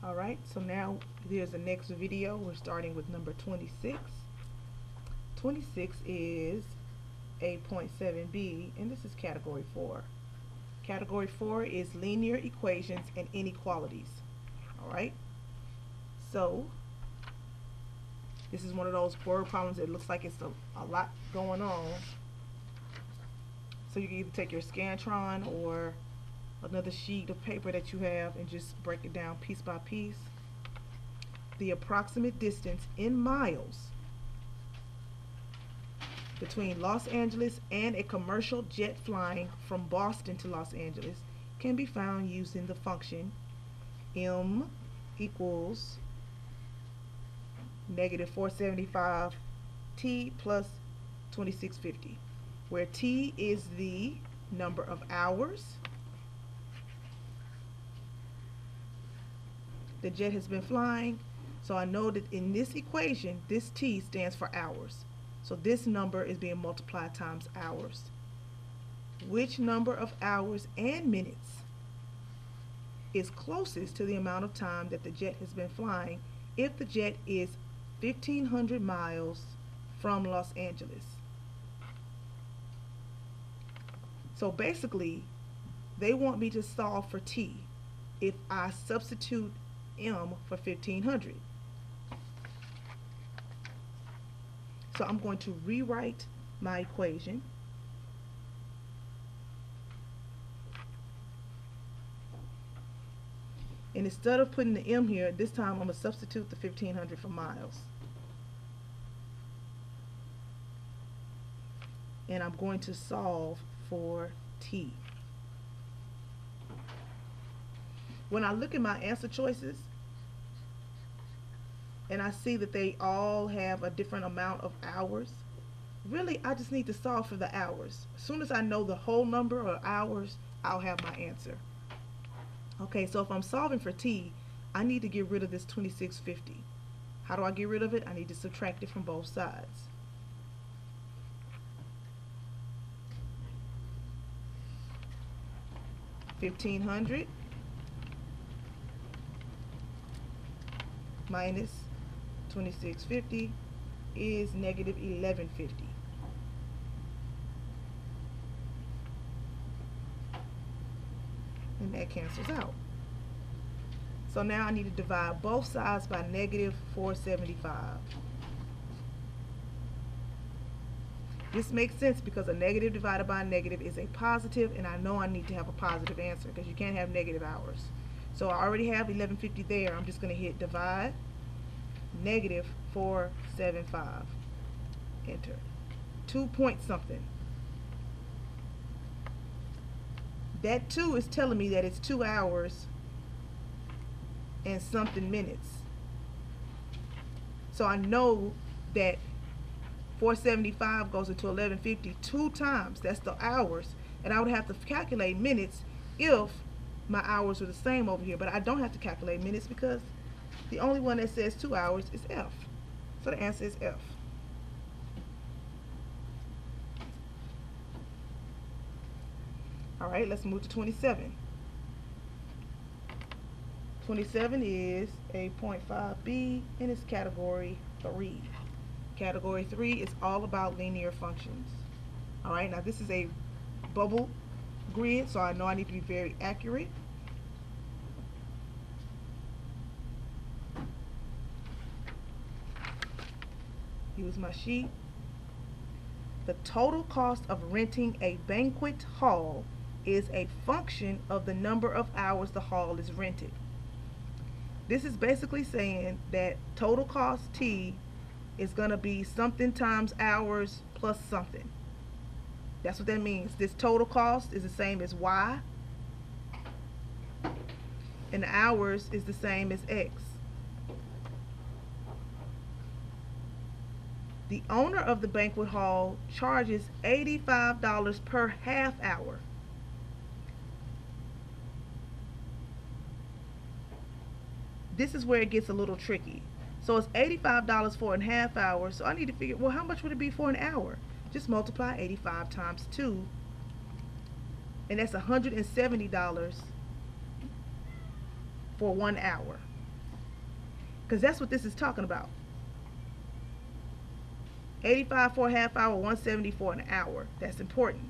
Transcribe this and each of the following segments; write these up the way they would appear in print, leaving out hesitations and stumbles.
Alright, so now here's the next video. We're starting with number 26. 26 is 8.7b, and this is category 4. Category 4 is linear equations and inequalities. Alright, so this is one of those word problems that looks like it's a lot going on. So you can either take your Scantron or another sheet of paper that you have and just break it down piece by piece. The approximate distance in miles between Los Angeles and a commercial jet flying from Boston to Los Angeles can be found using the function m equals negative 475 t plus 2650, where t is the number of hours the jet has been flying. So I know that in this equation, this t stands for hours. So this number is being multiplied times hours. Which number of hours and minutes is closest to the amount of time that the jet has been flying if the jet is 1,500 miles from Los Angeles? So basically, they want me to solve for t if I substitute m for 1,500. So I'm going to rewrite my equation. And instead of putting the m here, this time I'm going to substitute the 1,500 for miles. And I'm going to solve for t. When I look at my answer choices and I see that they all have a different amount of hours, really I just need to solve for the hours. As soon as I know the whole number of hours, I'll have my answer. Okay, so if I'm solving for t, I need to get rid of this 2650. How do I get rid of it? I need to subtract it from both sides. $1,500 minus 2650 is negative 1150. And that cancels out. So now I need to divide both sides by negative 475. This makes sense because a negative divided by a negative is a positive, and I know I need to have a positive answer because you can't have negative hours. So I already have 1150 there. I'm just going to hit divide, negative 475. Enter. 2 point something. That 2 is telling me that it's 2 hours and something minutes. So I know that 475 goes into 1150 2 times. That's the hours. And I would have to calculate minutes if my hours were the same over here. But I don't have to calculate minutes because the only one that says 2 hours is F. So the answer is F. Alright, let's move to 27. 27 is 8.5b and it's category 3. Category 3 is all about linear functions. Alright, now this is a bubble grid, so I know I need to be very accurate. Use my sheet. The total cost of renting a banquet hall is a function of the number of hours the hall is rented. This is basically saying that total cost T is going to be something times hours plus something. That's what that means. This total cost is the same as Y, and the hours is the same as X. The owner of the banquet hall charges $85 per half hour. This is where it gets a little tricky. So it's $85 for a half hour. So I need to figure, well, how much would it be for an hour? Just multiply 85 times 2. And that's $170 for 1 hour. because that's what this is talking about. 85 for a half hour, 170 for an hour. That's important.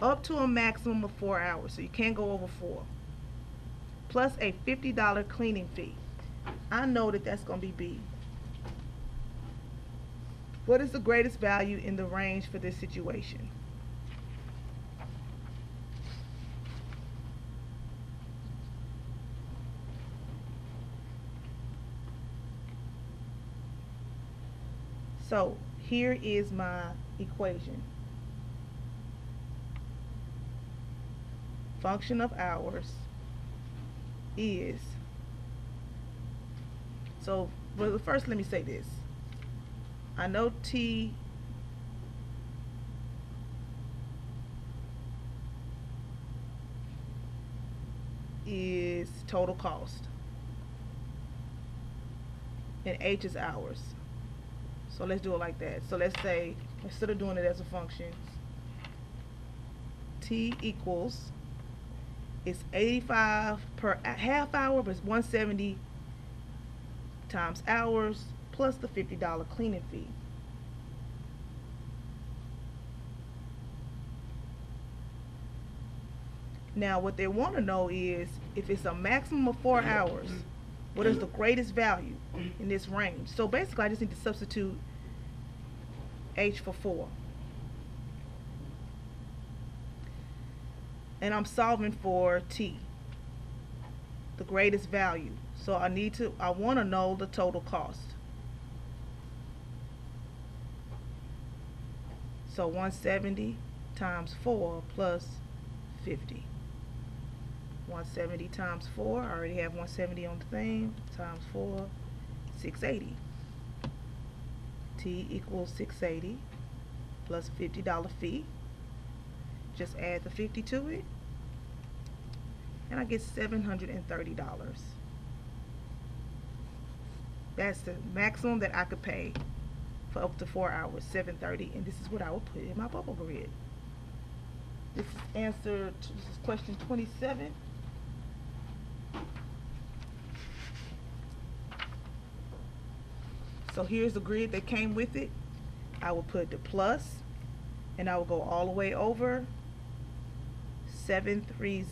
Up to a maximum of 4 hours, so you can't go over 4. Plus a $50 cleaning fee. I know that that's going to be B. What is the greatest value in the range for this situation? So here is my equation. Function of hours is, so well, first let me say this. I know T is total cost and H is hours. So let's do it like that. So let's say, instead of doing it as a function, T equals, it's 85 per half hour, but it's 170 times hours plus the $50 cleaning fee. Now what they want to know is, if it's a maximum of 4 hours, what is the greatest value in this range? So basically I just need to substitute H for 4. And I'm solving for T, the greatest value. So I want to know the total cost. So 170 times 4 plus 50. 170 times 4, I already have 170 on the thing, times 4, 680. T equals 680 plus $50 fee. Just add the 50 to it, and I get $730. That's the maximum that I could pay for up to 4 hours, $730, and this is what I will put in my bubble grid. This is question 27. So here's the grid that came with it. I will put the plus, and I will go all the way over 730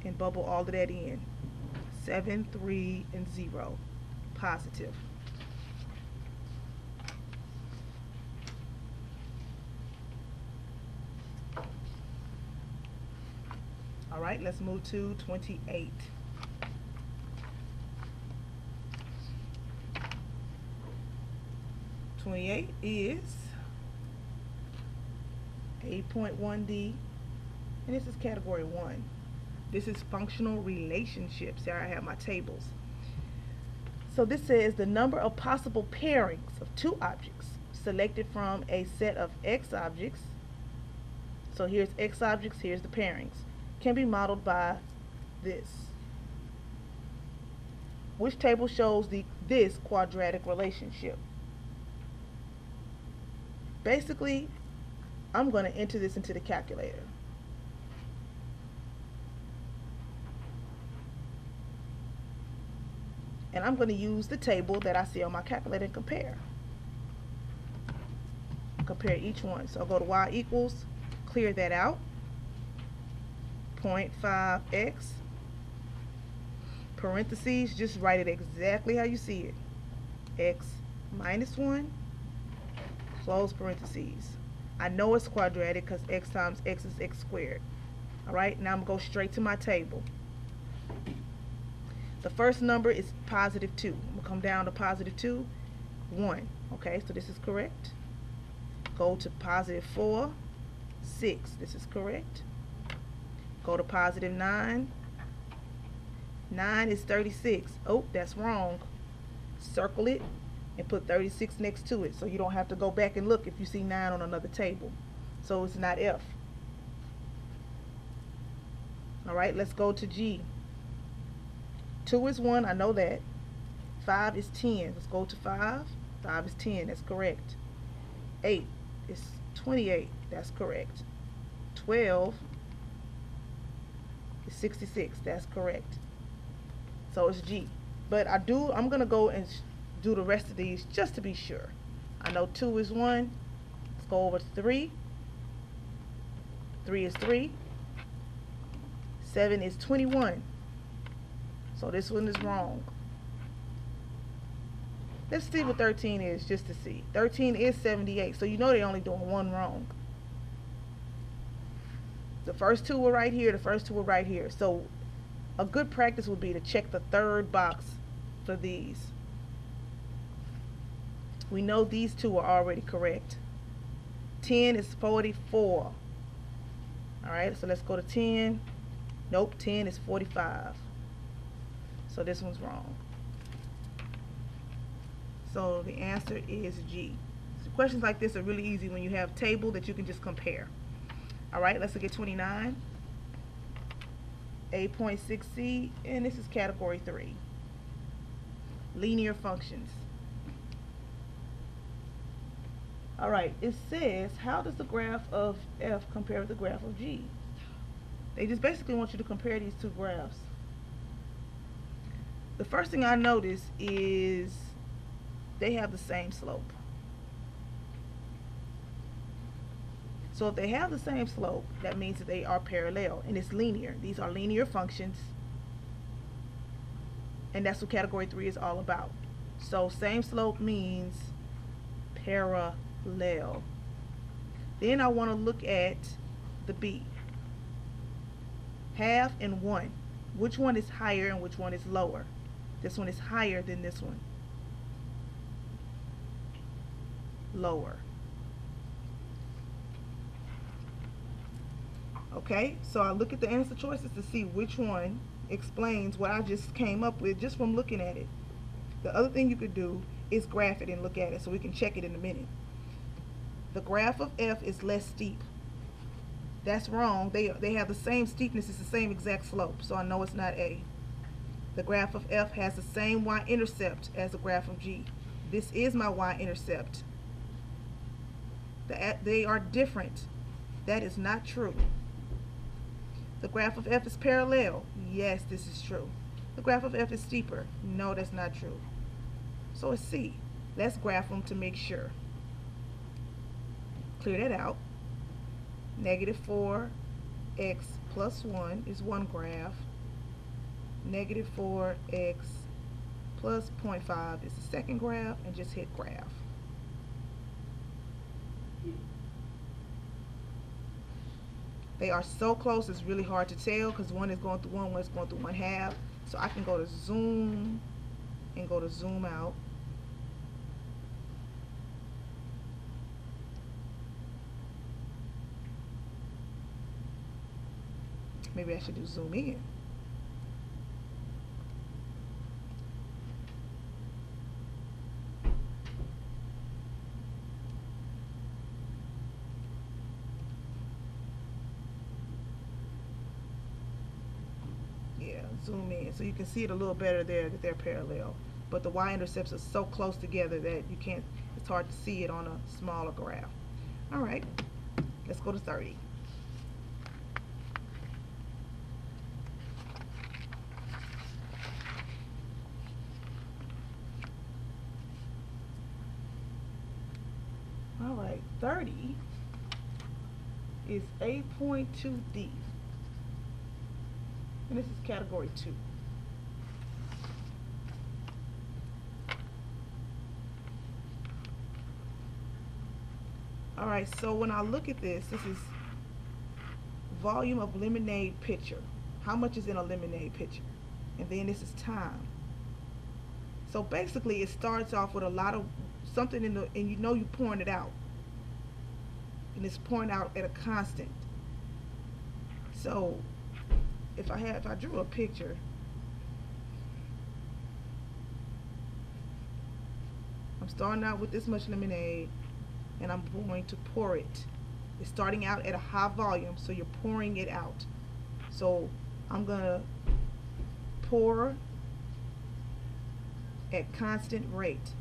and bubble all of that in. 730 positive. All right, let's move to 28. Is 8.1D, and this is category 1. This is functional relationships. There I have my tables. So this says the number of possible pairings of 2 objects selected from a set of X objects. So here's X objects, here's the pairings. Can be modeled by this. Which table shows this quadratic relationship? Basically, I'm going to enter this into the calculator. And I'm going to use the table that I see on my calculator and compare. Compare each one. So I'll go to y equals, clear that out, 0.5x, parentheses, just write it exactly how you see it. X minus 1, close parentheses. I know it's quadratic because x times x is x squared. Alright, now I'm going to go straight to my table. The first number is positive 2. I'm going to come down to positive 2, 1. Okay, so this is correct. Go to positive 4, 6. This is correct. Go to positive 9. 9 is 36. Oh, that's wrong. Circle it and put 36 next to it, so you don't have to go back and look if you see 9 on another table. So it's not F. Alright, let's go to G. 2 is 1, I know that. 5 is 10. Let's go to 5. 5 is 10, that's correct. 8 is 28, that's correct. 12 is 66, that's correct. So it's G. But I'm going to go and do the rest of these just to be sure. I know 2 is 1. Let's go over to 3. 3 is 3. 7 is 21. So this one is wrong. Let's see what 13 is just to see. 13 is 78. So you know they're only doing one wrong. The first 2 were right here. The first 2 were right here. So a good practice would be to check the third box for these. We know these 2 are already correct. 10 is 44. Alright, so let's go to 10. Nope, 10 is 45. So this one's wrong. So the answer is G. So questions like this are really easy when you have a table that you can just compare. Alright, let's look at 29. 8.6c, and this is category 3. Linear functions. Alright, it says, how does the graph of F compare with the graph of G? They just basically want you to compare these 2 graphs. The first thing I notice is they have the same slope. So if they have the same slope, that means that they are parallel, and it's linear. These are linear functions, and that's what category 3 is all about. So same slope means parallel. Then I want to look at the B. Half and 1. Which one is higher and which one is lower? This one is higher than this one. Lower. Okay, so I look at the answer choices to see which one explains what I just came up with just from looking at it. The other thing you could do is graph it and look at it so we can check it in a minute. The graph of F is less steep. That's wrong. They have the same steepness, it's the same exact slope, so I know it's not A. The graph of F has the same y-intercept as the graph of G. This is my y-intercept. They are different. That is not true. The graph of F is parallel. Yes, this is true. The graph of F is steeper. No, that's not true. So it's C. Let's graph them to make sure. Clear that out. Negative 4x plus 1 is one graph. Negative 4x plus 0.5 is the second graph, and just hit graph. They are so close it's really hard to tell because one is going through one is going through 1/2. So I can go to zoom and go to zoom out. Maybe I should do zoom in. Yeah, zoom in so you can see it a little better there that they're parallel. But the y-intercepts are so close together that you can't, it's hard to see it on a smaller graph. All right, let's go to 30. All right, 30 is 8.2D. And this is category 2. All right, so when I look at this, this is volume of lemonade pitcher. How much is in a lemonade pitcher? And then this is time. So basically it starts off with a lot of something in the, and you know you're pouring it out. And it's pouring out at a constant. So if I drew a picture, I'm starting out with this much lemonade and I'm going to pour it. It's starting out at a high volume, so you're pouring it out. So I'm gonna pour at constant rate.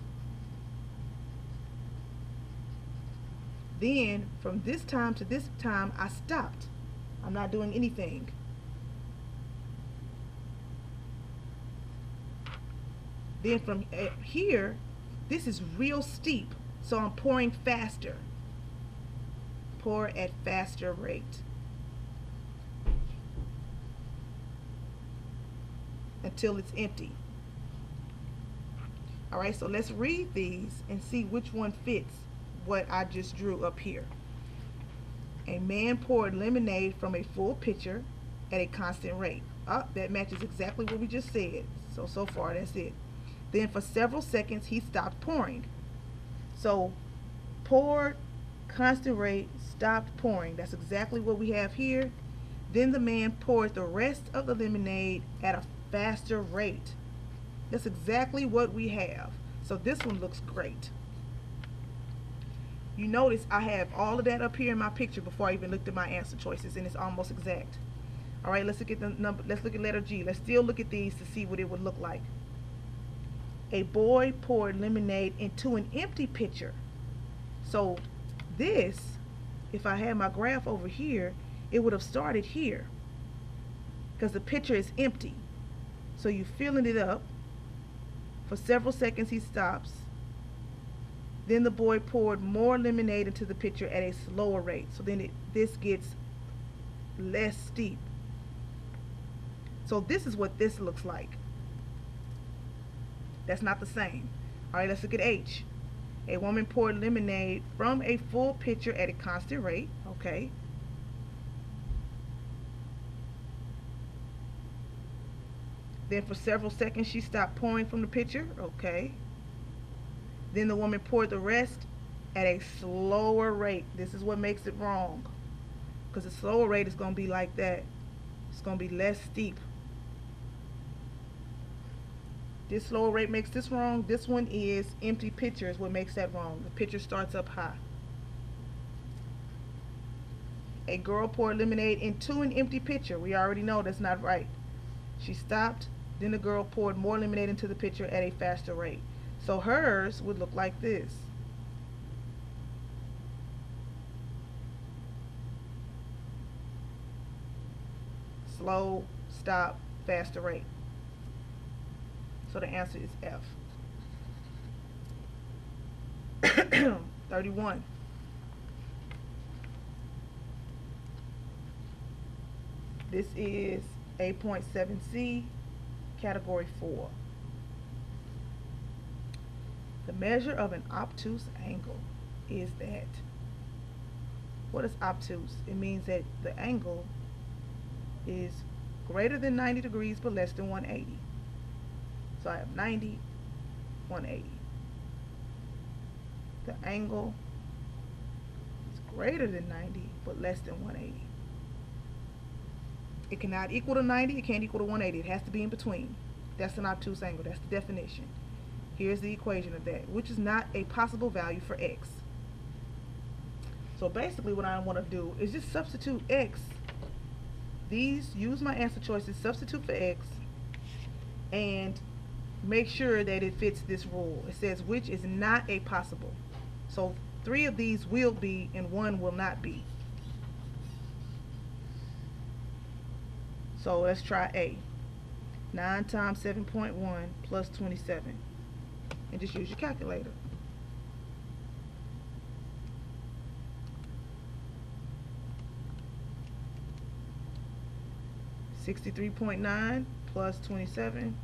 Then from this time to this time I stopped. I'm not doing anything. Then from here, this is real steep, so I'm pouring faster. Pour at faster rate until it's empty. Alright, so let's read these and see which one fits what I just drew up here. A man poured lemonade from a full pitcher at a constant rate. That matches exactly what we just said. So far, that's it. Then for several seconds, he stopped pouring. So, poured, constant rate, stopped pouring. That's exactly what we have here. Then the man poured the rest of the lemonade at a faster rate. That's exactly what we have. So this one looks great. You notice I have all of that up here in my picture before I even looked at my answer choices, and it's almost exact. All right, let's look at the number. Let's look at letter G. Let's still look at these to see what it would look like. A boy poured lemonade into an empty pitcher. So this, if I had my graph over here, it would have started here because the pitcher is empty. So you're filling it up. For several seconds he stops. Then the boy poured more lemonade into the pitcher at a slower rate. So then this gets less steep. So this is what this looks like. That's not the same. Alright, let's look at H. A woman poured lemonade from a full pitcher at a constant rate. Okay. Then for several seconds she stopped pouring from the pitcher. Okay. Then the woman poured the rest at a slower rate. This is what makes it wrong. Because the slower rate is going to be like that. It's going to be less steep. This slower rate makes this wrong. This one is empty pitcher is what makes that wrong. The pitcher starts up high. A girl poured lemonade into an empty pitcher. We already know that's not right. She stopped. Then the girl poured more lemonade into the pitcher at a faster rate. So hers would look like this. Slow, stop, faster rate. So the answer is F. 31. This is 8.7C, category 4. The measure of an obtuse angle is that. What is obtuse? It means that the angle is greater than 90 degrees but less than 180. So I have 90, 180. The angle is greater than 90 but less than 180. It cannot equal to 90, it can't equal to 180. It has to be in between. That's an obtuse angle. That's the definition. Here's the equation of that, which is not a possible value for x. So basically what I want to do is just substitute x. Use my answer choices, substitute for x, and make sure that it fits this rule. It says which is not a possible. So 3 of these will be and 1 will not be. So let's try A. 9 times 7.1 plus 27. And just use your calculator. $63.9 plus 27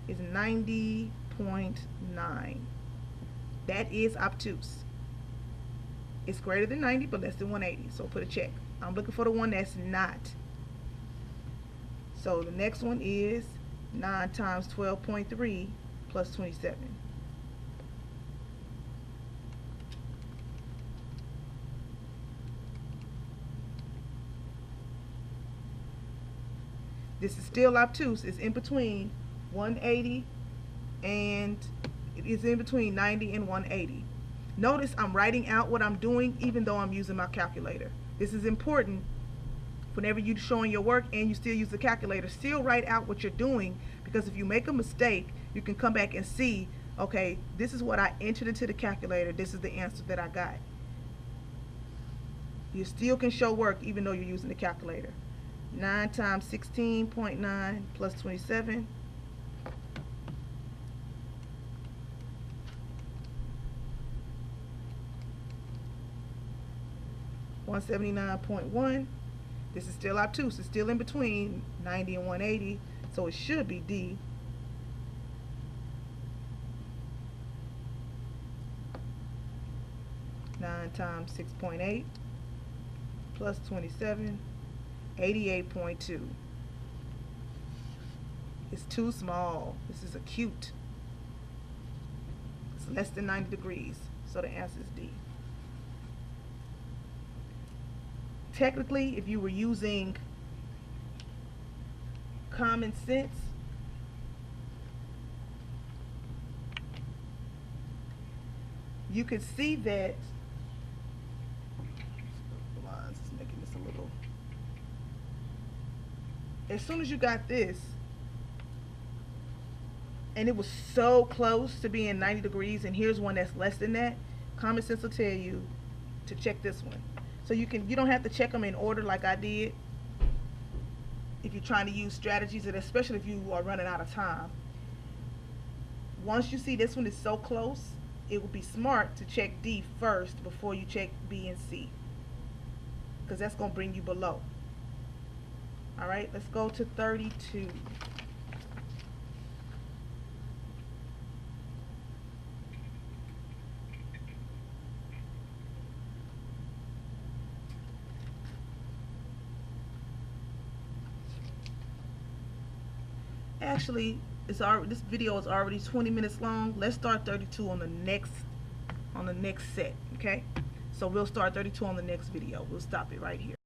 is 90.9. That is obtuse. It's greater than 90 but less than 180. So put a check. I'm looking for the one that's not. So the next one is 9 times 12.3 plus 27. This is still obtuse. It's in between 180 and it is in between 90 and 180. Notice I'm writing out what I'm doing even though I'm using my calculator. This is important. Whenever you're showing your work and you still use the calculator, still write out what you're doing, because if you make a mistake, you can come back and see, okay, this is what I entered into the calculator, this is the answer that I got. You still can show work even though you're using the calculator. 9 times 16.9 plus 27 179.1. This is still obtuse. It's still in between 90 and 180, so it should be D. Nine times 6.8 plus 27, 88.2. It's too small. This is acute. It's less than 90 degrees, so the answer is D. Technically, if you were using common sense, you could see that the lines is making this a little. As soon as you got this, and it was so close to being 90 degrees, and here's one that's less than that, common sense will tell you to check this one. So you don't have to check them in order like I did if you're trying to use strategies, and especially if you are running out of time. Once you see this one is so close, it would be smart to check D first before you check B and C, because that's going to bring you below. Alright, let's go to 32. Actually, this video is already 20 minutes long. Let's start 32 on the next set, okay? So we'll start 32 on the next video. We'll stop it right here.